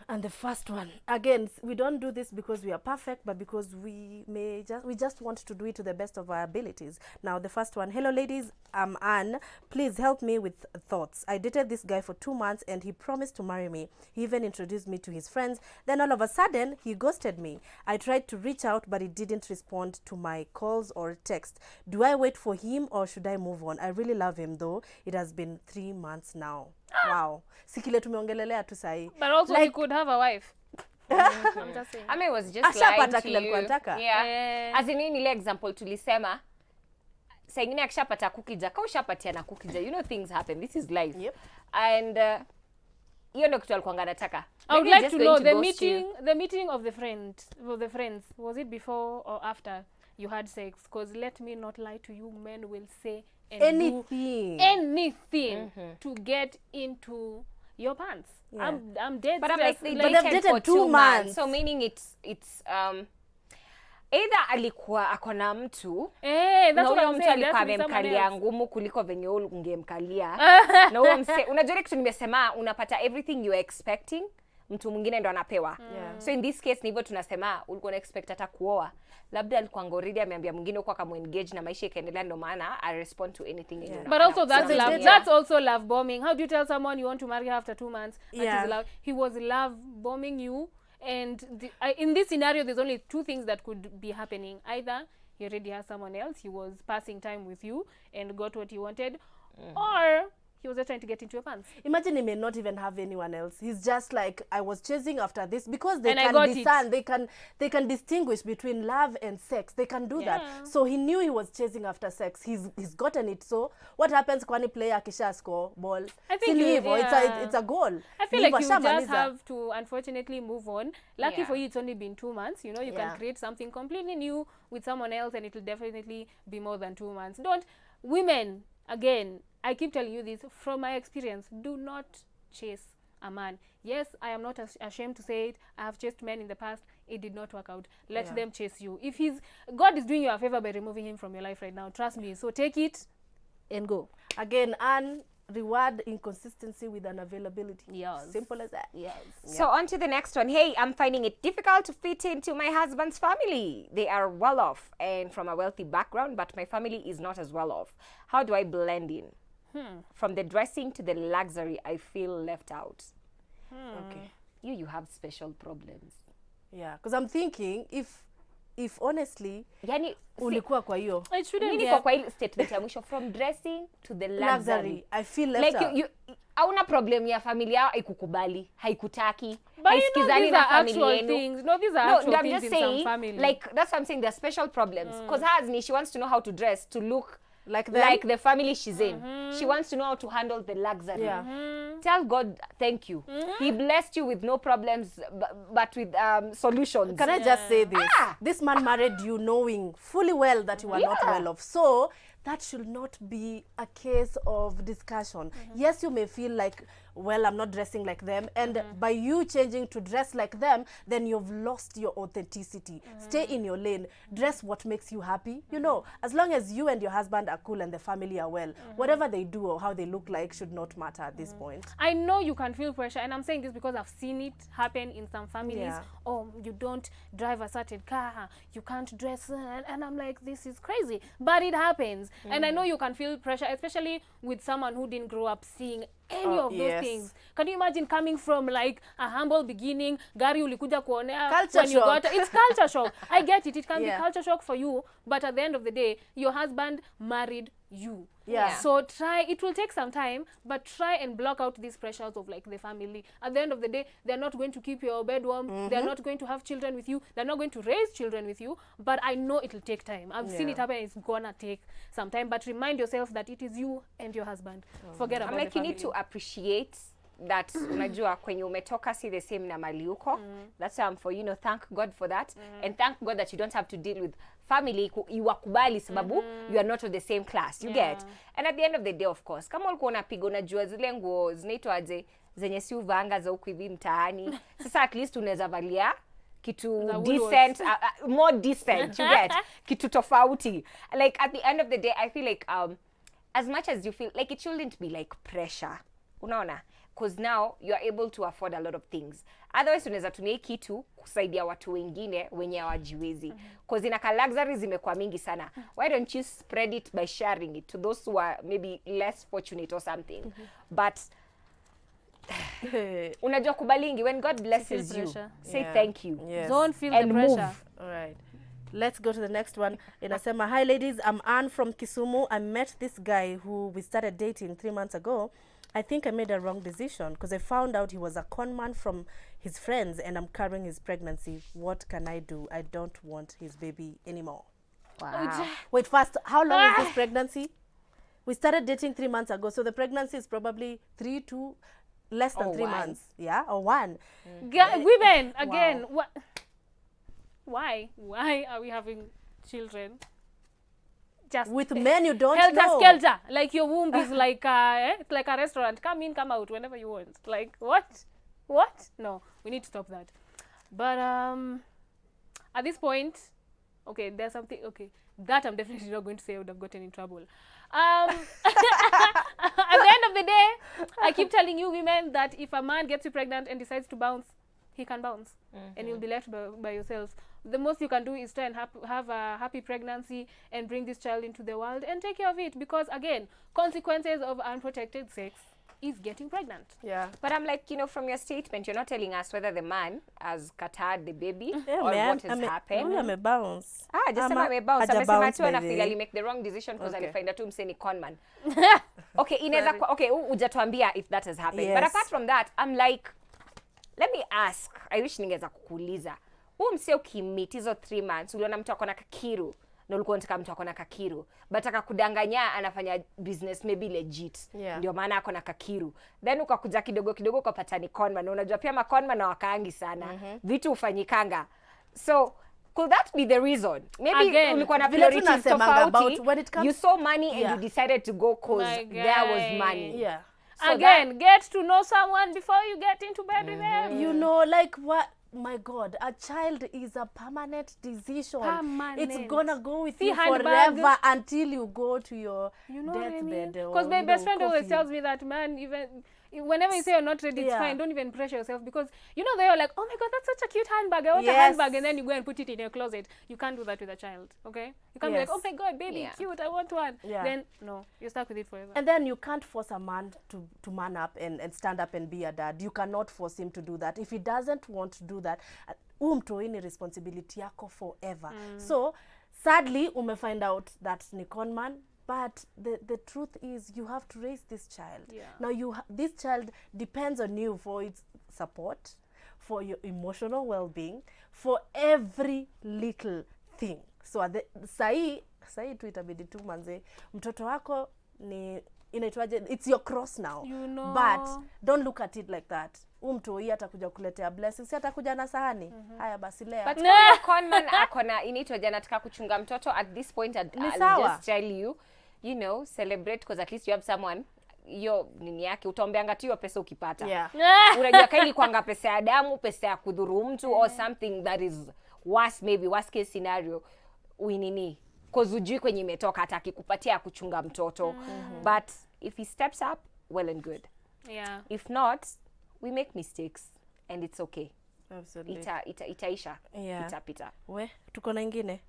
And the first one, again, we don't do this because we are perfect, but because we just want to do it to the best of our abilities. Now, the first one, hello ladies, I'm Anne. Please help me with thoughts. I dated this guy for 2 months and he promised to marry me. He even introduced me to his friends. Then all of a sudden, he ghosted me. I tried to reach out, but he didn't respond to my calls or text. Do I wait for him or should I move on? I really love him though. It has been 3 months now. Wow. Sikile tumeongelelea tu sahi. But also he could have a wife. I'm just saying. I mean, it was just lying to kile alikuwa anataka. Yeah. As in ile example tulisema, saa ingine akishapata kukija, kama ushapatia na kukija, you know things happen. This is life. Yep. And hiyo ndio kitu alikuwa anataka. I would like to know the meeting of the friends. Was it before or after you had sex? Because let me not lie to you, men will say and anything. do anything to get into your pants. Yeah. I'm dead. But I'm like, but they've dated 2 months. So meaning it's either alikuwa akona mtu that's what I'm saying. Alikuwa amemkalia ngumu kuliko venye ungemkalia. Na huyo mse, unajua kitu nimesema, unapata everything you are expecting, mtu mwingine ndo anapewa. So in this case ni hivyo tunasema ulikuwa una expect hata kuoa. Labda alikuwa ngoridi ameambia mwingine huko akamuengage na maisha ikaendelea, ndo maana I respond to anything you know. But also that's love. Yeah. That's also love bombing. How do you tell someone you want to marry after 2 months? That is love. He was love bombing you, and in this scenario there's only 2 things that could be happening. Either he already has someone else, he was passing time with you and got what he wanted, or he was just trying to get into your pants. Imagine he may not even have anyone else. He's just like, I was chasing after this, because they they can distinguish between love and sex. They can do that. So he knew he was chasing after sex. He's gotten it. So what happens when a player akisha score ball? I think it's a goal. I feel like you just have to unfortunately move on. Lucky for you, it's only been 2 months. You know, you can create something completely new with someone else, and it will definitely be more than 2 months. Women, again, I keep telling you this from my experience, do not chase a man. Yes, I am not ashamed to say it. I have chased men in the past. It did not work out. Let them chase you. If God is doing you a favor by removing him from your life right now. Trust me. So take it and go. Again, and reward inconsistency with unavailability. Yes. Simple as that. Yes. So on to the next one. Hey, I'm finding it difficult to fit into my husband's family. They are well off and from a wealthy background, but my family is not as well off. How do I blend in? From the dressing to the luxury, I feel left out. Okay. You have special problems. Yeah, because I'm thinking if honestly, yani ulikuwa kwa hiyo, it shouldn't be kwa ile statement ya mwisho, from dressing to the luxury. I feel left out. Like you hauna problem ya familia haikukubali, haikutaki, haisikizani na familia yenu. No, these are actual things in some families. Like that's what I'm saying, there are special problems. Because she wants to know how to dress to look like the family she's in. She wants to know how to handle the luxury. Tell God thank you. He blessed you with no problems, but with solutions. Can I just say this? This man married you knowing fully well that you are not well off. So that should not be a case of discussion. Yes, you may feel like, well, I'm not dressing like them. And by you changing to dress like them, then you've lost your authenticity. Stay in your lane. Dress what makes you happy. You know, as long as you and your husband are cool and the family are well, whatever they do or how they look like should not matter at this point. I know you can feel pressure, and I'm saying this because I've seen it happen in some families. Oh, you don't drive a certain car, you can't dress, and I'm like, this is crazy. But it happens. And I know you can feel pressure, especially with someone who didn't grow up seeing any of those things. Can you imagine coming from like a humble beginning, gari ulikuja kuonea when you got it's culture shock. I get it. It can be culture shock for you, but at the end of the day, your husband married you. So it will take some time, but try and block out these pressures of like the family. At the end of the day, they're not going to keep your bed warm. They're not going to have children with you. They're not going to raise children with you. But I know it'll take time. I've seen it happen. It's gonna take some time. But remind yourself that it is you and your husband. Forget about like the family. You need to appreciate that unajua kwenye umetoka si the same na mali uko. That's for thank God for that, and thank God that you don't have to deal with family iwakubali sababu you are not of the same class, you get. And at the end of the day, of course, kama ulikuwa unapiga unajua zile nguo zinaitwa aje zenye si uvanga za huku hivi mtaani, sasa at least unaweza valia kitu decent, more decent, you get, kitu tofauti. Like at the end of the day, I feel like as much as you feel like it shouldn't be like pressure, unaona, because now you are able to afford a lot of things. Otherwise unaweza tumia hii kitu kusaidia watu wengine wenye hawajiwezi, because inaka luxuries zimekuwa mingi sana. Why don't you spread it by sharing it to those who are maybe less fortunate or something? But unajua kubalingi, when God blesses you, say thank you. Yes. Don't feel And the pressure. move. All right. Let's go to the next one. Inasema, hi ladies, I'm Anne from Kisumu. I met this guy who we started dating 3 months ago. I think I made a wrong decision because I found out he was a con man from his friends and I'm carrying his pregnancy. What can I do? I don't want his baby anymore. Wow. Wait, first, how long is this pregnancy? We started dating 3 months ago, so the pregnancy is probably less than Or 3 1. months. Yeah, or 1. Women, again, what? Why are we having children? Just With men you don't helter know. skelter, like your womb is like it's like a restaurant. Come in, come out whenever you want. Like what? No, we need to stop that. But at this point, okay, there's something. Okay, that I'm definitely not going to say I would have gotten in trouble. At the end of the day, I keep telling you women that if a man gets you pregnant and decides to bounce, he can bounce, and you'll be left by yourselves. The most you can do is try and have a happy pregnancy and bring this child into the world and take care of it, because again, consequences of unprotected sex is getting pregnant. Yeah. But I'm like, from your statement, you're not telling us whether the man has catarrhed the baby Yeah, or man, what has happened. I'm a bounce. Just Ama- amebounce. haja Amesema bounce tu by anafeel the- alimake the wrong decision because Okay. alifind tu mseni conman. Okay, inaweza kuwa, okay, hujatuambia if that has happened. Yes. But apart from that, I'm like, let me ask. I wish ningeweza kukuuliza. Mse ukimit hizo 3 months, uliona mtu akona kakiru, na ulikuwa unataka mtu akona kakiru, but akakudanganya anafanya business maybe legit. Yeah. Ndio maana akona kakiru. Then ukakuja kidogo kidogo ukapata ni conman. Na unajua pia ma conman na wakaangi sana. Vitu ufanyikanga. So could that be the reason? Maybe Again, ulikuwa na vile priorities tunasemanga about tofauti. when it comes- You saw money and Yeah. you decided to go cause My there was guy. money. Yeah. So Again, get to know someone before you get into bed with them. You know, like what? My God, a child is a permanent decision. Permanent. It's gonna go with See, you handbag. forever until you go to your You know what I mean? deathbed. Because my best friend always tells me that, man, even whenever you say you're not ready, it's Yeah. fine. Don't even pressure yourself, because they're like, oh my God, that's such a cute handbag. I want a Yes. handbag, and then you go and put it in your closet. You can't do that with a child, okay? You can't be Yes. like, oh my God, baby, Yeah. cute, I want one. Yeah. Then no, you're stuck with it forever. And then you can't force a man to man up and stand up and be a dad. You cannot force him to do that. If he doesn't want to do that, umtoi ni responsibility yako forever. So sadly find out that ni con man, but the truth is you have to raise this child. Yeah. Now this child depends on you for its support, for your emotional well-being, for every little thing. So sahi tu itabidi tu manze, mtoto wako ni inaitwaje, it's your cross now. But don't look at it like that. Mtoi atakuja kuletea blessings, si atakuja na sahani. Haya basi lea. But kama conman akona inaitwaje, anataka kuchunga mtoto at this point, I'll just tell you, celebrate, because at least you have someone. Hiyo nini yake utaombeanga tu hiyo pesa ukipata. Yeah. Unajua kaili kwanga pesa ya damu, pesa ya kudhuru mtu, or something that is worse, maybe worst case scenario, uinini, because ujui kwenye imetoka, hata akikupatia kuchunga mtoto. But if he steps up, well and good. Yeah. If not, we make mistakes and it's okay. Absolutely. Itaisha. Yeah. Itapita. We tuko na ingine.